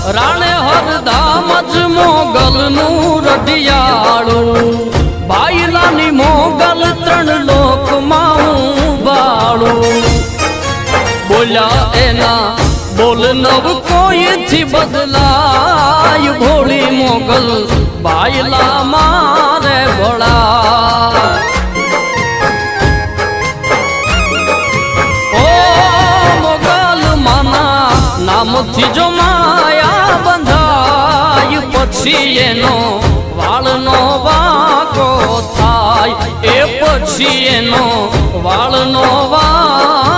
રાણે હરદામ જ મોગલનું રઢિયાળું બાયલાની મોગલ ત્રણ લોકમાં બાળું બોલ્યા એના બોલ નવ કોઈથી બદલાય ભોળી મોગલ બાયલા મારે ભળા ઓ મોગલ માના નામથી જો માયા બંધાય પછી એનો વાળનો વાંકો થાય એ પછી એનો વાળનો વાંકો